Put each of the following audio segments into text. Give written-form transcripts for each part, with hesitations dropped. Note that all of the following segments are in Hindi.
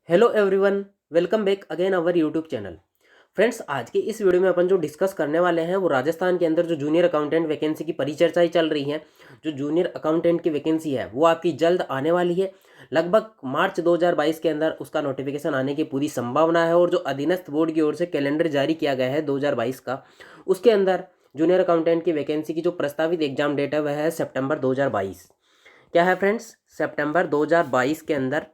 Hello everyone, welcome back again our YouTube channel. Friends, आज के इस वीडियो में अपन जो डिस्कस करने वाले हैं वो राजस्थान के अंदर जो जूनियर अकाउंटेंट वैकेंसी की परिचर्चाएं चल रही हैं। जो जूनियर अकाउंटेंट की वैकेंसी है वो आपकी जल्द आने वाली है। लगभग मार्च 2022 के अंदर उसका नोटिफिकेशन आने की पूरी संभावना है। और जो अधीनस्थ बोर्ड की ओर से कैलेंडर जारी किया गया है 2022 का, उसके अंदर जूनियर अकाउंटेंट की वैकेंसी की जो प्रस्तावित एग्जाम डेट है वह है सितंबर 2022। क्या है फ्रेंड्स, सितंबर 2022 के अंदर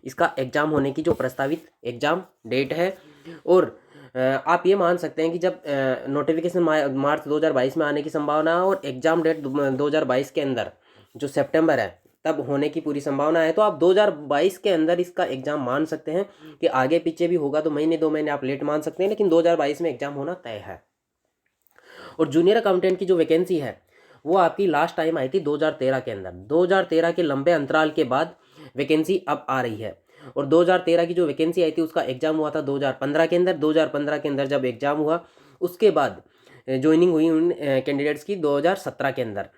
इसका एग्ज़ाम होने की जो प्रस्तावित एग्ज़ाम डेट है। और आप ये मान सकते हैं कि जब नोटिफिकेशन मार्च 2022 में आने की संभावना है और एग्ज़ाम डेट 2022 के अंदर जो सितंबर है तब होने की पूरी संभावना है, तो आप 2022 के अंदर इसका एग्ज़ाम मान सकते हैं। कि आगे पीछे भी होगा तो महीने 2 महीने आप लेट मान सकते हैं, लेकिन 2022 में एग्ज़ाम होना तय है। और जूनियर अकाउंटेंट की जो वैकेंसी है वो आपकी लास्ट टाइम आई थी 2013 के अंदर। 2013 के लंबे अंतराल के बाद वैकेंसी अब आ रही है। और 2013 की जो वैकेंसी आई थी उसका एग्ज़ाम हुआ था 2015 के अंदर। 2015 के अंदर जब एग्ज़ाम हुआ उसके बाद ज्वाइनिंग हुई उन कैंडिडेट्स की 2017 के अंदर।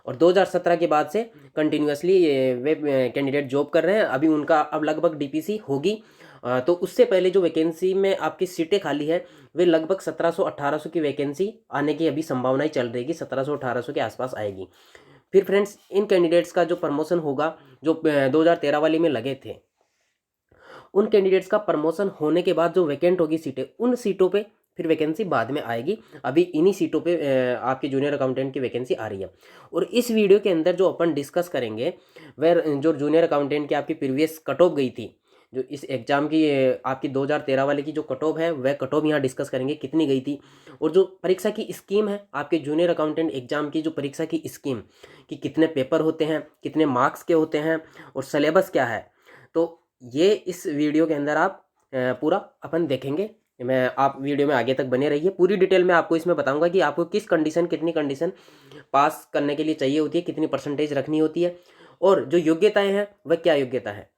और 2017 के बाद से कंटिन्यूसली वे कैंडिडेट जॉब कर रहे हैं। अभी उनका अब लगभग डीपीसी होगी। तो उससे पहले जो वैकेंसी में आपकी सीटें खाली है वे लगभग 1700-1800 की वैकेंसी आने की अभी संभावनाएं चल रही है कि 1700-1800 के आसपास आएगी। फिर फ्रेंड्स, इन कैंडिडेट्स का जो प्रमोशन होगा जो 2013 वाली में लगे थे, उन कैंडिडेट्स का प्रमोशन होने के बाद जो वैकेंट होगी सीटें, उन सीटों पे फिर वैकेंसी बाद में आएगी। अभी इन्हीं सीटों पे आपकी जूनियर अकाउंटेंट की वैकेंसी आ रही है। और इस वीडियो के अंदर जो अपन डिस्कस करेंगे वह जो जूनियर अकाउंटेंट की आपकी प्रीवियस कट ऑफ गई थी, जो इस एग्ज़ाम की आपकी 2013 वाले की जो कट ऑफ है वह कट ऑफ यहाँ डिस्कस करेंगे कितनी गई थी। और जो परीक्षा की स्कीम है आपके जूनियर अकाउंटेंट एग्ज़ाम की, जो परीक्षा की स्कीम कि कितने पेपर होते हैं, कितने मार्क्स के होते हैं और सिलेबस क्या है, तो ये इस वीडियो के अंदर आप पूरा अपन देखेंगे। आप वीडियो में आगे तक बने रहिए। पूरी डिटेल में आपको इसमें बताऊंगा कि आपको किस कंडीशन, कितनी कंडीशन पास करने के लिए चाहिए होती है, कितनी परसेंटेज रखनी होती है और जो योग्यताएं हैं वह क्या योग्यता है।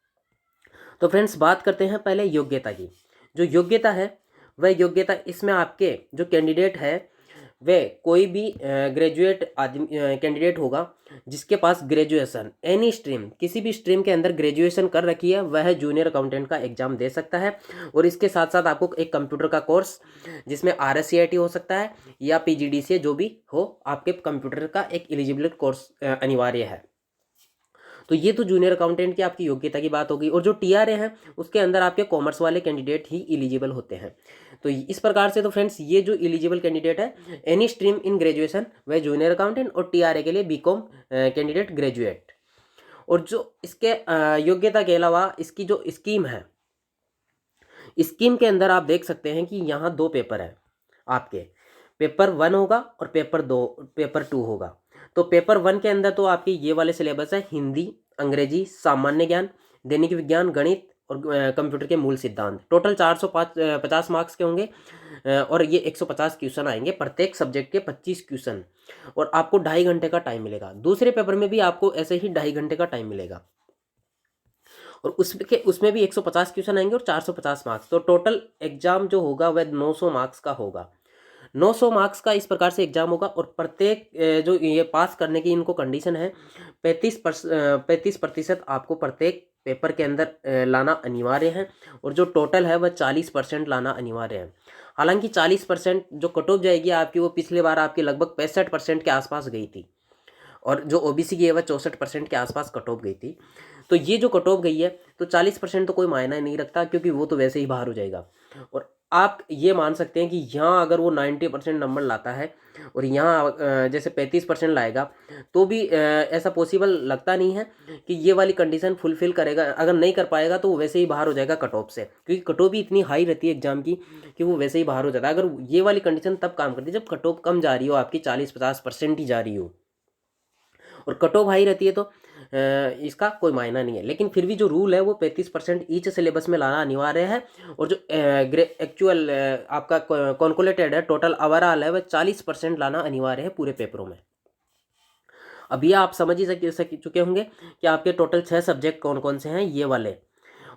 तो फ्रेंड्स, बात करते हैं पहले योग्यता की। जो योग्यता है वह योग्यता इसमें आपके जो कैंडिडेट है वह कोई भी ग्रेजुएट आदमी कैंडिडेट होगा जिसके पास ग्रेजुएशन एनी स्ट्रीम, किसी भी स्ट्रीम के अंदर ग्रेजुएशन कर रखी है, वह जूनियर अकाउंटेंट का एग्जाम दे सकता है। और इसके साथ साथ आपको एक कंप्यूटर का कोर्स जिसमें RSCIT हो सकता है या PGDCA जो भी हो, आपके कंप्यूटर का एक एलिजिबिलिटी कोर्स अनिवार्य है। तो ये तो जूनियर अकाउंटेंट की आपकी योग्यता की बात होगी। और जो TRA है उसके अंदर आपके कॉमर्स वाले कैंडिडेट ही एलिजिबल होते हैं। तो इस प्रकार से तो फ्रेंड्स, ये जो एलिजिबल कैंडिडेट है एनी स्ट्रीम इन ग्रेजुएशन वह जूनियर अकाउंटेंट, और TRA के लिए BCom कैंडिडेट ग्रेजुएट। और जो इसके योग्यता के अलावा इसकी जो स्कीम है, स्कीम के अंदर आप देख सकते हैं कि यहाँ 2 पेपर है आपके। पेपर 1 होगा और पेपर 2 होगा। तो पेपर 1 के अंदर तो आपकी ये वाले सिलेबस है: हिंदी, अंग्रेजी, सामान्य ज्ञान, दैनिक विज्ञान, गणित और कंप्यूटर के मूल सिद्धांत। टोटल 450 मार्क्स के होंगे। और ये 150 क्वेश्चन आएंगे, प्रत्येक सब्जेक्ट के 25 क्वेश्चन। और आपको 2.5 घंटे का टाइम मिलेगा। दूसरे पेपर में भी आपको ऐसे ही 2.5 घंटे का टाइम मिलेगा। और उसमें भी 150 क्वेश्चन आएंगे और 450 मार्क्स। तो टोटल एग्जाम जो होगा वह 900 मार्क्स का होगा। 900 मार्क्स का इस प्रकार से एग्जाम होगा। और प्रत्येक जो ये पास करने की इनको कंडीशन है, 35% आपको प्रत्येक पेपर के अंदर लाना अनिवार्य है। और जो टोटल है वह 40% लाना अनिवार्य है। हालांकि 40% जो कट ऑफ जाएगी आपकी, वो पिछले बार आपकी लगभग 65% के आसपास गई थी। और जो OBC की है वह 64% के आसपास कट ऑफ गई थी। तो ये जो कट ऑफ गई है तो 40% तो कोई मायना नहीं रखता, क्योंकि वो तो वैसे ही बाहर हो जाएगा। और आप ये मान सकते हैं कि यहाँ अगर वो 90% नंबर लाता है और यहाँ जैसे 35% लाएगा, तो भी ऐसा पॉसिबल लगता नहीं है कि ये वाली कंडीशन फुलफिल करेगा। अगर नहीं कर पाएगा तो वो वैसे ही बाहर हो जाएगा कट ऑफ से, क्योंकि कट ऑफ भी इतनी हाई रहती है एग्जाम की कि वो वैसे ही बाहर हो जाता है। अगर ये वाली कंडीशन तब काम करती है जब कट ऑफ कम जा रही हो, आपकी 40-50% ही जा रही हो। और कट ऑफ हाई रहती है तो इसका कोई मायना नहीं है। लेकिन फिर भी जो रूल है वो 35% ईच सिलेबस में लाना अनिवार्य है। और जो एक्चुअल आपका कॉन्कुलेटेड है, टोटल ओवरऑल है, वह 40% लाना अनिवार्य है पूरे पेपरों में। अब ये आप समझ ही चुके होंगे कि आपके टोटल 6 सब्जेक्ट कौन कौन से हैं ये वाले।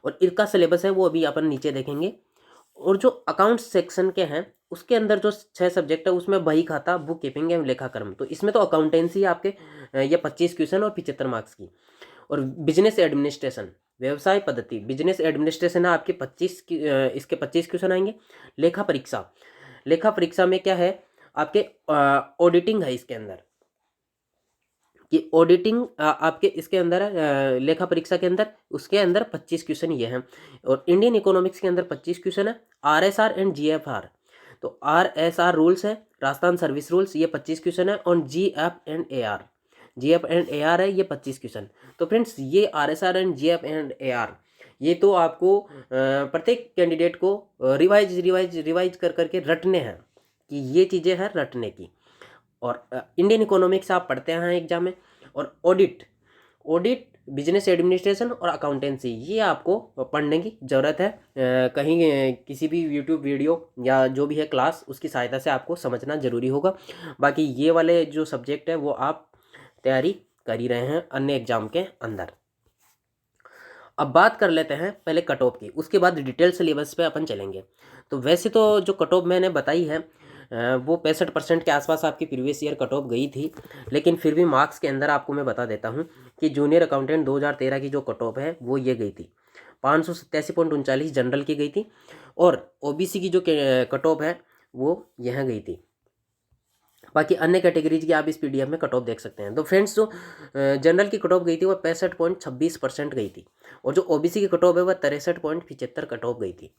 और इनका सिलेबस है वो अभी अपन नीचे देखेंगे। और जो अकाउंट सेक्शन के हैं उसके अंदर जो 6 सब्जेक्ट है उसमें बही खाता, बुक कीपिंग एवं लेखाकर्म। तो इसमें तो अकाउंटेंसी आपके ये 25 क्वेश्चन और 75 मार्क्स की। और बिजनेस एडमिनिस्ट्रेशन व्यवसाय पद्धति, बिजनेस एडमिनिस्ट्रेशन है आपके 25 की, इसके 25 क्वेश्चन आएंगे। लेखा परीक्षा, लेखा परीक्षा में क्या है आपके ऑडिटिंग है इसके अंदर, कि ऑडिटिंग आपके इसके अंदर लेखा परीक्षा के अंदर, उसके अंदर 25 क्वेश्चन ये हैं। और इंडियन इकोनॉमिक्स के अंदर 25 क्वेश्चन है। आरएसआर एंड जीएफआर, तो आरएसआर रूल्स है, राजस्थान सर्विस रूल्स, ये 25 क्वेश्चन है। और GF and AR, GF and AR है, ये 25 क्वेश्चन। तो फ्रेंड्स ये RSR and GF and AR ये तो आपको प्रत्येक कैंडिडेट को रिवाइज रिवाइज रिवाइज कर करके रटने हैं, कि ये चीज़ें हैं रटने की। और इंडियन इकोनॉमिक्स आप पढ़ते हैं एग्जाम में। और ऑडिट, ऑडिट, बिजनेस एडमिनिस्ट्रेशन और अकाउंटेंसी, ये आपको पढ़ने की ज़रूरत है। कहीं किसी भी यूट्यूब वीडियो या जो भी है क्लास, उसकी सहायता से आपको समझना ज़रूरी होगा। बाकी ये वाले जो सब्जेक्ट है वो आप तैयारी कर ही रहे हैं अन्य एग्जाम के अंदर। अब बात कर लेते हैं पहले कट ऑफ की, उसके बाद डिटेल सिलेबस पे अपन चलेंगे। तो वैसे तो जो कट ऑफ मैंने बताई है वो 65% के आसपास आपकी प्रीवियस ईयर कट ऑफ गई थी। लेकिन फिर भी मार्क्स के अंदर आपको मैं बता देता हूँ कि जूनियर अकाउंटेंट 2013 की जो कट ऑफ है वो ये गई थी 587.39 जनरल की गई थी। और ओबीसी की जो कट ऑफ है वो यहाँ गई थी। बाकी अन्य कैटेगरीज की आप इस पीडीएफ में कट ऑफ देख सकते हैं। तो फ्रेंड्स जो जनरल की कट ऑफ गई थी वो 65.26% गई थी। और जो ओबीसी की कट ऑफ है वह 63.75 कट ऑफ गई थी।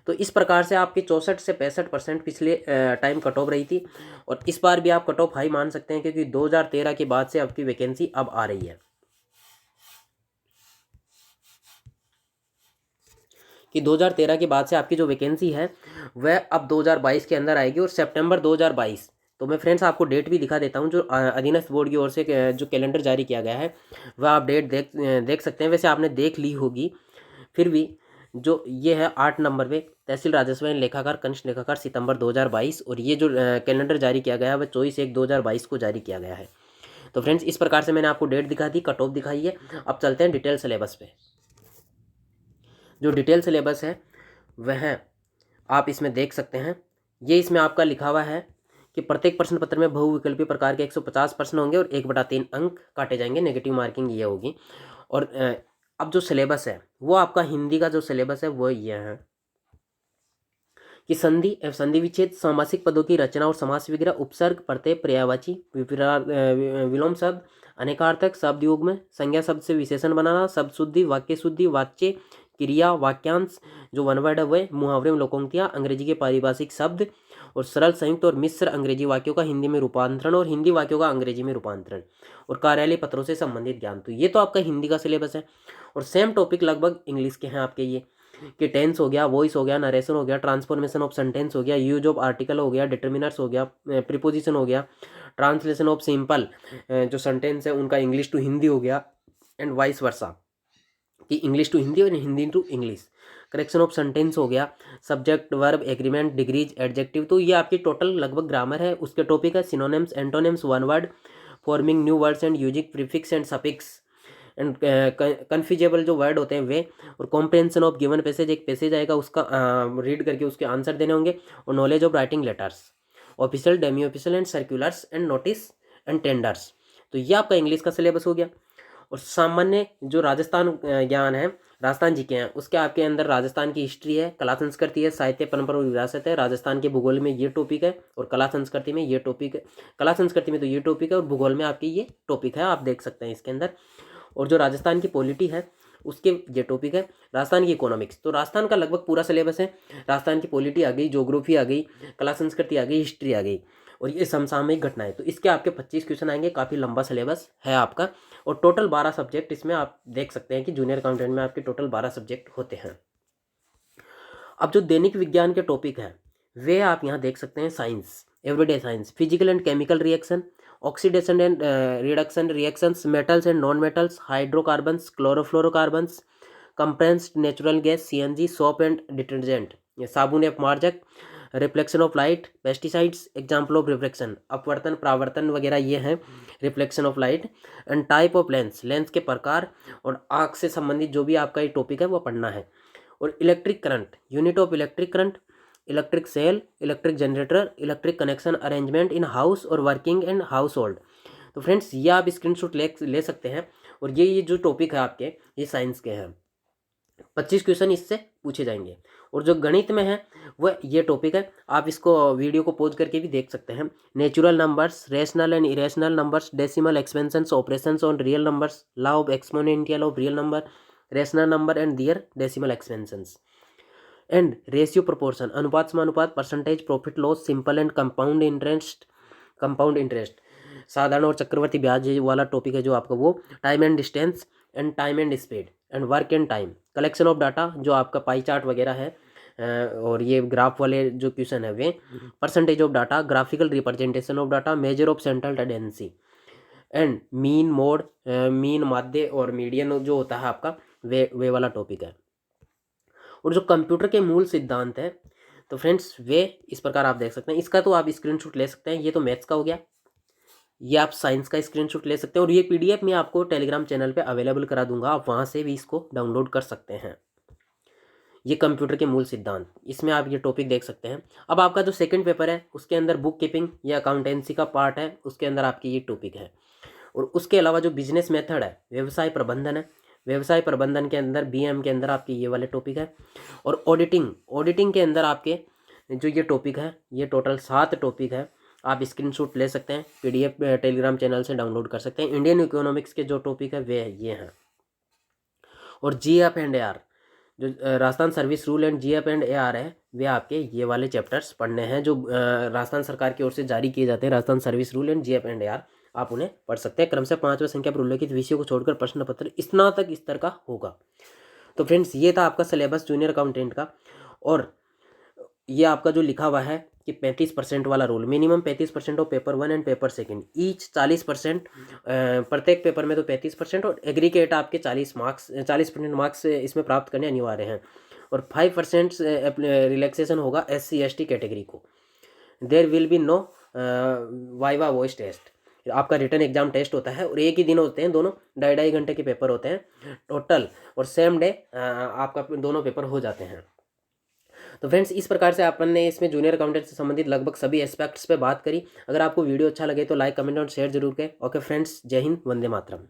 तो इस प्रकार से आपकी 64 से 65% पिछले टाइम कट ऑफ रही थी। और इस बार भी आप कट ऑफ हाई मान सकते हैं, क्योंकि 2013 के बाद से आपकी वैकेंसी अब आ रही है, कि 2013 के बाद से आपकी जो वैकेंसी है वह अब 2022 के अंदर आएगी। और सितंबर 2022, तो मैं फ्रेंड्स आपको डेट भी दिखा देता हूँ, जो अधीनस्थ बोर्ड की ओर से जो कैलेंडर जारी किया गया है वह आप डेट देख सकते हैं। वैसे आपने देख ली होगी, फिर भी जो ये है 8 नंबर पे तहसील राजस्व एवं लेखाकार कनिष्ठ लेखाकार सितंबर 2022। और ये जो कैलेंडर जारी किया गया है वह 24/1/2022 को जारी किया गया है। तो फ्रेंड्स इस प्रकार से मैंने आपको डेट दिखा दी, कट ऑफ दिखाई है। अब चलते हैं डिटेल सिलेबस पे। जो डिटेल सिलेबस है वह आप इसमें देख सकते हैं। ये इसमें आपका लिखा हुआ है कि प्रत्येक प्रश्न पत्र में बहुविकल्पीय प्रकार के 150 प्रश्न होंगे और 1/3 अंक काटे जाएंगे, नेगेटिव मार्किंग ये होगी। और अब जो सिलेबस है वो आपका हिंदी का जो सिलेबस है वो ये है कि संधि एवं संधि विच्छेद, सामासिक पदों की रचना और समास विग्रह, उपसर्ग, प्रत्यय, पर्यायवाची, विलोम शब्द, अनेकार्थक, शब्द युग में, संज्ञा शब्द से विशेषण बनाना, शब्द शुद्धि, वाक्य शुद्धि, वाच्य, क्रिया, वाक्यांश, जो वन वर्ड है वह, मुहावरे में लोकोक्तियाँ, अंग्रेजी के पारिभाषिक शब्द और सरल, संयुक्त और मिश्र अंग्रेजी वाक्यों का हिंदी में रूपांतरण और हिंदी वाक्यों का अंग्रेजी में रूपांतरण, और कार्यालय पत्रों से संबंधित ज्ञान। तो ये तो आपका हिंदी का सिलेबस है। और सेम टॉपिक लगभग इंग्लिश के हैं आपके, ये कि टेंस हो गया, वॉइस हो गया, नरेशन हो गया, ट्रांसफॉर्मेशन ऑफ सेंटेंस हो गया, यूज ऑफ आर्टिकल हो गया, डिटर्मिनर्स हो गया, प्रीपोजिशन हो गया, ट्रांसलेशन ऑफ सिंपल जो सेंटेंस है उनका इंग्लिश टू हिंदी हो गया, एंड वाइस वर्सा कि इंग्लिश टू हिंदी और Hindi to English, correction of sentence हो गया, subject, verb, agreement, degrees, adjective. तो ये आपकी टोटल लगभग ग्रामर है। उसके टॉपिक है synonyms, antonyms, one word, forming new words and using prefix and suffix, and confusable जो वर्ड होते हैं वे, और कॉम्प्रेंशन ऑफ गिवन पैसेज, एक पैसेज आएगा उसका रीड करके उसके आंसर देने होंगे, और knowledge of writing letters, official, demi official and circulars and notice and tenders. तो ये आपका इंग्लिश का सिलेबस हो गया। और सामान्य जो राजस्थान ज्ञान है, राजस्थान जी के हैं, उसके आपके अंदर राजस्थान की हिस्ट्री है, कला संस्कृति है, साहित्य, परंपरा और विरासत है, राजस्थान के भूगोल में ये टॉपिक है, और कला संस्कृति में ये टॉपिक है। कला संस्कृति में तो ये टॉपिक है और भूगोल में आपकी ये टॉपिक है, आप देख सकते हैं इसके अंदर। और जो राजस्थान की पॉलिटी है उसके ये टॉपिक है। राजस्थान की इकोनॉमिक्स, तो राजस्थान का लगभग पूरा सिलेबस है। राजस्थान की पॉलिटी आ गई, ज्योग्राफी आ गई, कला संस्कृति आ गई, हिस्ट्री आ गई, और ये समसामयिक घटनाएं। तो इसके आपके 25 क्वेश्चन आएंगे, काफ़ी लंबा सिलेबस है आपका। और टोटल 12 सब्जेक्ट इसमें आप देख सकते हैं कि जूनियर अकाउंटेंट में आपके टोटल 12 सब्जेक्ट होते हैं। अब जो दैनिक विज्ञान के टॉपिक हैं वे आप यहाँ देख सकते हैं। Science, everyday science, physical and chemical reaction, oxidation and reduction reactions, metals and non metals, hydrocarbons, chlorofluorocarbons, compressed natural gas, CNG, soap and detergent, साबुन एवं मार्जक, reflection of light, pesticides, example of reflection, अपवर्तन, परावर्तन वगैरह ये हैं reflection of light, and type of lens, lens के प्रकार, और आँख से संबंधित जो भी आपका ये टॉपिक है वो पढ़ना है। और electric current, unit of electric current, electric cell, electric generator, electric connection arrangement in house और वर्किंग एंड हाउस होल्ड। तो फ्रेंड्स ये आप स्क्रीनशॉट ले सकते हैं। और ये जो टॉपिक है आपके ये साइंस के हैं। 25 क्वेश्चन इससे पूछे जाएंगे। और जो गणित में है वह ये टॉपिक है, आप इसको वीडियो को पॉज करके भी देख सकते हैं। Natural numbers, rational and irrational numbers, decimal expansions, operations on real numbers, law of exponential of real number, rational number and their decimal expansions, and ratio proportion, अनुपात समानुपात, percentage, profit loss, simple and compound interest, साधारण और चक्रवर्ती ब्याज वाला टॉपिक है जो आपका वो, time and distance and time and speed and work and time, collection of data जो आपका पाई चार्ट वगैरह है, और ये ग्राफ वाले जो क्वेश्चन है वे, percentage of data, graphical representation of data, measure of central tendency and mean mode, mean माध्य और मीडियन जो होता है आपका वे वाला टॉपिक है। और जो कंप्यूटर के मूल सिद्धांत है तो फ्रेंड्स वे इस प्रकार आप देख सकते हैं। इसका तो आप स्क्रीनशॉट ले सकते हैं, ये तो मैथ्स का हो गया, ये आप साइंस का स्क्रीनशॉट ले सकते हैं। और ये पीडीएफ मैं आपको टेलीग्राम चैनल पे अवेलेबल करा दूंगा, आप वहाँ से भी इसको डाउनलोड कर सकते हैं। ये कंप्यूटर के मूल सिद्धांत, इसमें आप ये टॉपिक देख सकते हैं। अब आपका जो सेकंड पेपर है उसके अंदर बुक कीपिंग या अकाउंटेंसी का पार्ट है, उसके अंदर आपकी ये टॉपिक है। और उसके अलावा जो बिजनेस मेथड है, व्यवसाय प्रबंधन है, व्यवसाय प्रबंधन के अंदर बीएम के अंदर आपके ये वाले टॉपिक है। और ऑडिटिंग के अंदर आपके जो ये टॉपिक है, ये टोटल 7 टॉपिक है, आप स्क्रीनशॉट ले सकते हैं, पीडीएफ टेलीग्राम चैनल से डाउनलोड कर सकते हैं। इंडियन इकोनॉमिक्स के जो टॉपिक है वे ये हैं। और GF&AR जो Rajasthan service rule and GF&AR है, वे आपके ये वाले चैप्टर्स पढ़ने हैं जो राजस्थान सरकार की ओर से जारी किए जाते हैं। Rajasthan service rule and GF&AR आप उन्हें पढ़ सकते हैं। क्रमशः 5वें संख्या पर उल्लेखित विषयों को छोड़कर प्रश्न पत्र स्नातक स्तर का होगा। तो फ्रेंड्स ये था आपका सिलेबस जूनियर अकाउंटेंट का। और ये आपका जो लिखा हुआ है कि 35% वाला rule, minimum 35% of paper 1 and paper 2 each 40%, प्रत्येक पेपर में तो 35%, और एग्रीगेट आपके 40% मार्क्स इसमें प्राप्त करने अनिवार्य हैं। और 5% रिलैक्सेशन होगा SC/ST कैटेगरी को। There will be no viva voice test, आपका रिटर्न एग्जाम टेस्ट होता है और एक ही दिन होते हैं, दोनों 2.5 घंटे के पेपर होते हैं टोटल, और सेम डे आपका दोनों पेपर हो जाते हैं। तो फ्रेंड्स इस प्रकार से अपन ने इसमें जूनियर अकाउंटेंट से संबंधित लगभग सभी एस्पेक्ट्स पे बात करी। अगर आपको वीडियो अच्छा लगे तो लाइक, कमेंट और शेयर जरूर करें। ओके फ्रेंड्स, जय हिंद, वंदे मातरम।